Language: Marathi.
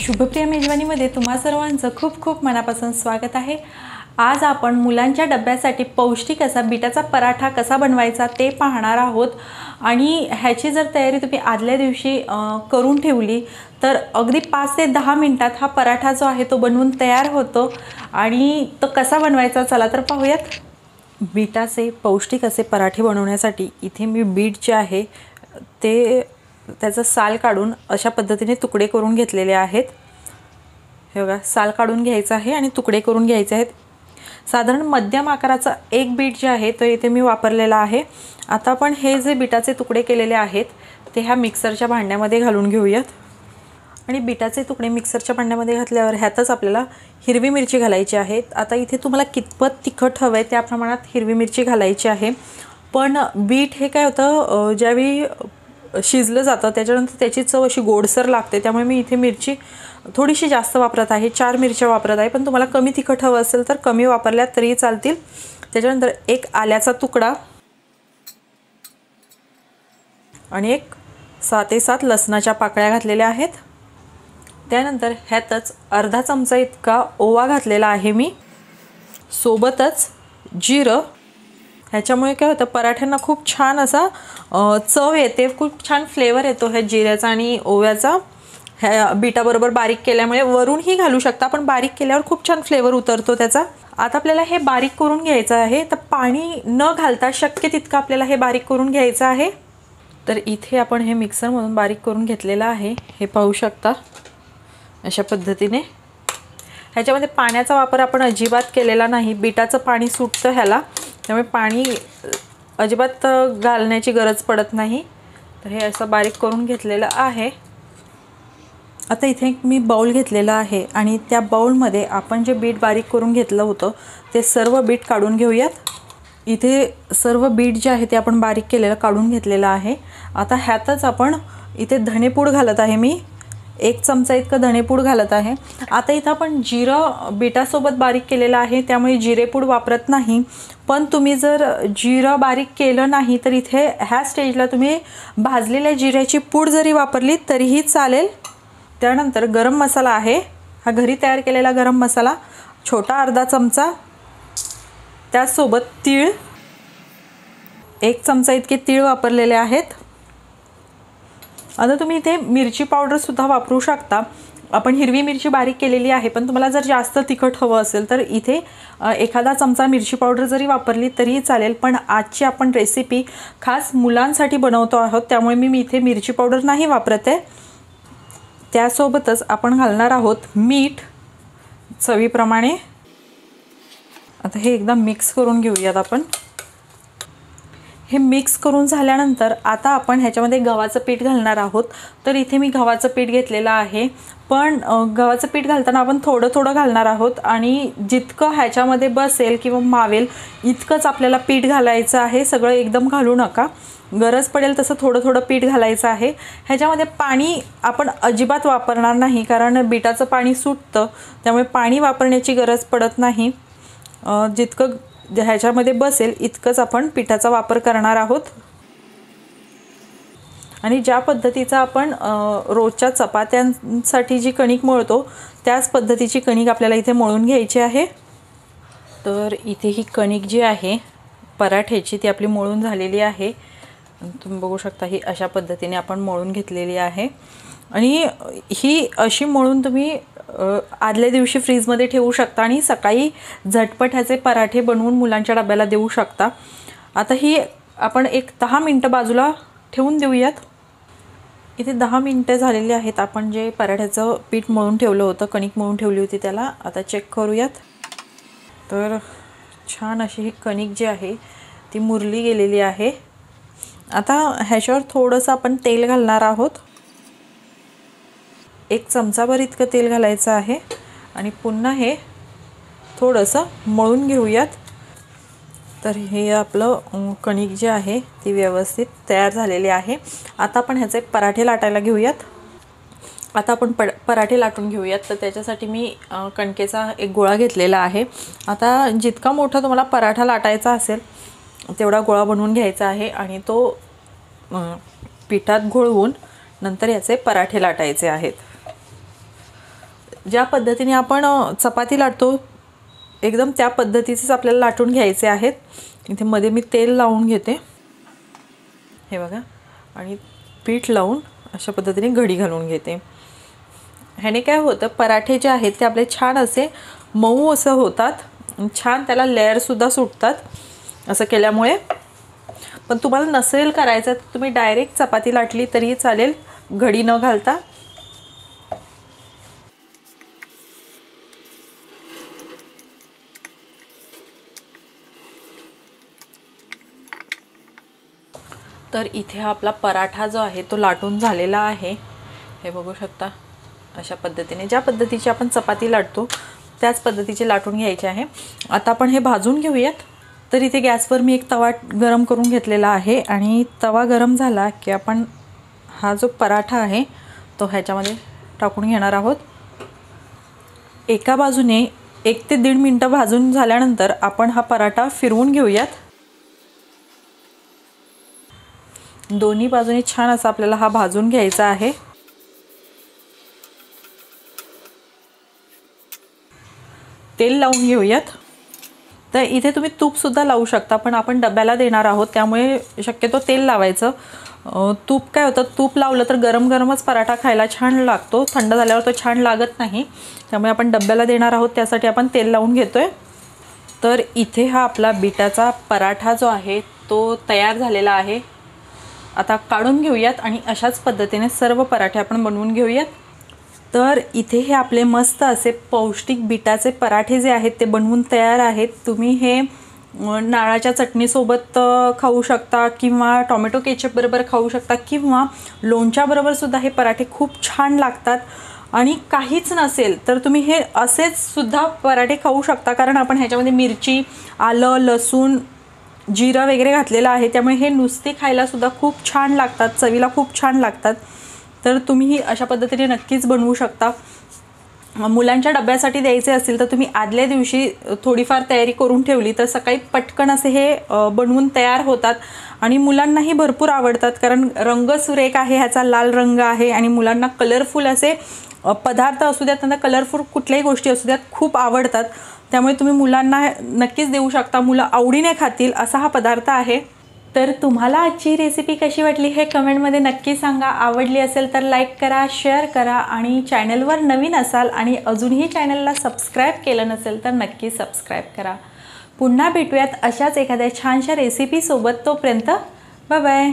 शुभप्रिया मेजवानीमध्ये तुम्हा सर्वांचं खूप खूप मनापासून स्वागत आहे। आज आपण मुलांच्या डब्यासाठी पौष्टिक असा बीटाचा पराठा कसा बनवायचा ते पाहणार आहोत। आणि ह्याची जर तयारी तुम्ही आदल्या दिवशी करून ठेवली तर अगदी 5 ते 10 मिनिटात हा पराठा जो आहे तो बनवून तयार होतो। आणि तो कसा बनवायचा चला तर पाहूयात। बीटाचे पौष्टिक असे पराठे बनवण्यासाठी इथे मी बीट जे आहे ते त्याचा साल काढून अशा पद्धतीने तुकडे करून घेतलेले आहेत। हे बघा, साल काढून घ्यायचा आहे आणि तुकडे करून घ्यायचे आहेत। साधारण मध्यम आकाराचा एक बीट जे आहे तो इथे मी वापरलेला आहे। आता आपण हे जे बीटाचे तुकडे केलेले आहेत ते ह्या मिक्सरच्या भांड्यामध्ये घालून घेऊयात। आणि बीटाचे तुकडे मिक्सरच्या भांड्यामध्ये घातल्यावर ह्यातच आपल्याला हिरवी मिरची घालायची आहे। आता इथे तुम्हाला कितपत तिखट हवं आहे त्या प्रमाणात हिरवी मिरची घालायची आहे। पण बीट हे काय होतं, ज्यावेळी शिजलं जातं त्याच्यानंतर त्याची चव अशी गोडसर लागते, त्यामुळे मी इथे मिरची थोडीशी जास्त वापरत आहे, 4 मिरच्या वापरत आहे। पण तुम्हाला कमी तिखट हवं असेल तर कमी वापरल्यात तरी चालतील। त्याच्यानंतर एक आल्याचा तुकडा आणि एक 6 ते 7 लसणाच्या पाकळ्या घातलेल्या आहेत। त्यानंतर ह्यातच अर्धा चमचा इतका ओवा घातलेला आहे मी, सोबतच जिरं। ह्याच्यामुळे काय होतं, पराठ्यांना खूप छान असा चव येते, खूप छान फ्लेवर येतो ह्या जिऱ्याचा आणि ओव्याचा। ह्या बीटाबरोबर बारीक केल्यामुळे वरूनही घालू शकता, पण बारीक केल्यावर खूप छान फ्लेवर उतरतो त्याचा। आता आपल्याला हे बारीक करून घ्यायचं आहे, तर पाणी न घालता शक्य तितकं आपल्याला हे बारीक करून घ्यायचं आहे। तर इथे आपण हे मिक्सरमधून बारीक करून घेतलेलं आहे, हे पाहू शकता अशा पद्धतीने। ह्याच्यामध्ये पाण्याचा वापर आपण अजिबात केलेला नाही, बीटाचं पाणी सुटतं ह्याला, त्यामुळे पाणी अजिबात घालण्याची गरज पडत नाही। तर हे असं बारीक करून घेतलेलं आहे। आता इथे मी बाउल घेतलेला आहे आणि त्या बाउलमध्ये आपण जे बीट बारीक करून घेतलं होतं ते सर्व बीट काढून घेऊयात। इथे सर्व बीट जे आहे ते आपण बारीक केलेलं काढून घेतलेलं आहे। आता ह्यातच आपण इथे धणेपूड घालत आहे, मी 1 चमचा इतकं धणेपूड घालत आहे। आता इथं आपण जिरं बीटासोबत बारीक केलेलं आहे, त्यामुळे जिरेपूड वापरत नाही। पण तुम्ही जर जिरं बारीक केलं नाही तर इथे ह्या स्टेजला तुम्ही भाजलेल्या जिऱ्याची पूड जरी वापरली तरीही चालेल। त्यानंतर गरम मसाला आहे, हा घरी तयार केलेला गरम मसाला छोटा अर्धा चमचा। त्यासोबत तीळ, 1 चमचा इतके तीळ वापरलेले आहेत। आता तुम्ही इथे मिरची पावडर सुद्धा वापरू शकता, आपण हिरवी मिरची बारीक केलेली आहे। पण तुम्हाला जर जास्त तिखट हवं असेल तर इथे एखादा चमचा मिरची पावडर जरी वापरली तरीही चालेल। पण आजची आपण रेसिपी खास मुलांसाठी बनवतो आहोत, त्यामुळे मी इथे मिरची पावडर नाही वापरत आहे। त्यासोबतच आपण घालणार आहोत मीठ चवीप्रमाणे। आता हे एकदा मिक्स करून घेऊयात आपण। हे मिक्स करून झाल्यानंतर आता आपण ह्याच्यामध्ये गव्हाचं पीठ घालणार आहोत। तर इथे मी गव्हाचं पीठ घेतलेलं आहे, पण गव्हाचं पीठ घालताना आपण थोडं थोडं घालणार आहोत आणि जितकं ह्याच्यामध्ये बसेल किंवा मावेल इतकंच आपल्याला पीठ घालायचं आहे, सगळं एकदम घालू नका। गरज पडेल तसं थोडं थोडं पीठ घालायचं आहे। ह्याच्यामध्ये पाणी आपण अजिबात वापरणार नाही, कारण बीटाचं पाणी सुटतं, त्यामुळे पाणी वापरण्याची गरज पडत नाही। जितकं ह्याच्यामध्ये बसेल इतकंच आपण पिठाचा वापर करणार आहोत। आणि ज्या पद्धतीचा आपण रोजच्या चपात्यांसाठी जी कणिक मळतो त्याच पद्धतीची कणिक आपल्याला इथे मळून घ्यायची आहे। तर इथे ही कणिक जी आहे पराठ्याची ती आपली मळून झालेली आहे। तुम्ही बघू शकता ही अशा पद्धतीने आपण मळून घेतलेली आहे। आणि ही अशी मळून तुम्ही आदल्या दिवशी फ्रीजमध्ये ठेवू शकता आणि सकाळी झटपट ह्याचे पराठे बनवून मुलांच्या डब्याला देऊ शकता। आता ही आपण एक 10 मिनिटं बाजूला ठेवून देऊयात। इथे 10 मिनिटं झालेली आहेत, आपण जे पराठ्याचं पीठ मळून ठेवलं होतं, कणिक मळून ठेवली होती त्याला आता चेक करूयात। तर छान अशी ही कणिक जी आहे ती मुरली गेलेली आहे। आता ह्याच्यावर थोडंसं आपण तेल घालणार आहोत, 1 चमचाभर इतकं तेल घालायचं आहे आणि पुन्हा हे थोडंसं मळून घेऊयात। तर हे आपलं कणिक जे आहे ती व्यवस्थित तयार झालेली आहे। आता आपण ह्याचे पराठे लाटायला घेऊयात। आता आपण पराठे लाटून घेऊयात। तर त्याच्यासाठी मी कणकेचा एक गोळा घेतलेला आहे। आता जितका मोठा तुम्हाला पराठा लाटायचा असेल तेवढा गोळा बनवून घ्यायचा आहे आणि तो पिठात घोळवून नंतर याचे पराठे लाटायचे आहेत। ज्या पद्धतीने आपण चपाती लाटतो एकदम त्या पद्धतीचेच आपल्याला लाटून घ्यायचे आहेत. इथे मध्ये मी तेल लावून घेते, हे बघा, आणि पीठ लावून अशा पद्धतीने घडी घालून घेते. ह्याने काय होतं, पराठे जे आहेत ते आपले छान असे मऊ असं होतात, छान त्याला लेअरसुद्धा सुटतात असं केल्यामुळे. पण तुम्हाला नसेल करायचं तर तुम्ही डायरेक्ट चपाती लाटली तरीही चालेल, घडी न घालता. तर इथे आपला पराठा जो आहे तो लाटून झालेला आहे, हे बघू शकता. अशा पद्धतीने ज्या पद्धतीची आपण चपाती लाटतो त्याच पद्धतीचे लाटून घ्यायचे आहे. आता आपण हे भाजून घेऊयात. तर इथे गॅसवर मी एक तवा गरम करून घेतलेला आहे आणि तवा गरम झाला की आपण हा जो पराठा आहे तो ह्याच्यामध्ये टाकून घेणार आहोत. एका बाजूने 1 ते 1.5 मिनिटं भाजून झाल्यानंतर आपण हा पराठा फिरवून घेऊयात. दोन्ही बाजूने छान असा आपल्याला हा भाजून घ्यायचा आहे. तेल लावून घेऊयात. तर इथे तुम्ही तूपसुद्धा लावू शकता, पण आपण डब्याला देणार आहोत त्यामुळे शक्यतो तेल लावायचं. तूप काय होतं, तूप लावलं तर गरम गरमच पराठा खायला छान लागतो, थंड झाल्यावर तो छान लागत नाही. त्यामुळे आपण डब्याला देणार आहोत त्यासाठी आपण तेल लावून घेतोय. तर इथे हा आपला बीटाचा पराठा जो आहे तो तयार झालेला आहे. आता काढून घेऊयात आणि अशाच पद्धतीने सर्व पराठे आपण बनवून घेऊयात. तर इथे हे आपले मस्त असे पौष्टिक बीटाचे पराठे जे आहेत ते बनवून तयार आहेत. तुम्ही हे नारळाच्या चटणीसोबत खाऊ शकता किंवा टोमॅटो केचप बरोबर खाऊ शकता किंवा लोणच्याबरोबर सुद्धा हे पराठे खूप छान लागतात. आणि काहीच नसेल तर तुम्ही हे असेच सुद्धा पराठे खाऊ शकता, कारण आपण ह्याच्यामध्ये मिरची, आलं, लसूण, जिरं वगैरे घातलेलं आहे, त्यामुळे हे नुसते खायला सुद्धा खूप छान लागतात, चवीला खूप छान लागतात. तर तुम्ही अशा पद्धतीने नक्कीच बनवू शकता. मुलांच्या डब्यासाठी द्यायचे असतील तर तुम्ही आदल्या दिवशी थोडीफार तयारी करून ठेवली तर सकाळी पटकन असे हे बनवून तयार होतात आणि मुलांनाही भरपूर आवडतात, कारण रंग सुरेख आहे, ह्याचा लाल रंग आहे आणि मुलांना कलरफुल असे पदार्थ असू द्यात, त्यांना कलरफुल कुठल्याही गोष्टी असू द्यात खूप आवडतात. त्यामुळे तुम्ही मुलांना नक्कीच देऊ शकता, मुलं आवडीने खातील असा हा पदार्थ आहे. तर तुम्हाला आजची रेसिपी कशी वाटली हे कमेंटमध्ये नक्की सांगा. आवडली असेल तर लाईक करा, शेअर करा आणि चॅनलवर नवीन असाल आणि अजूनही चॅनलला सबस्क्राईब केलं नसेल तर नक्की सबस्क्राईब करा. पुन्हा भेटूयात अशाच एखाद्या छानशा रेसिपीसोबत. तोपर्यंत बाय बाय.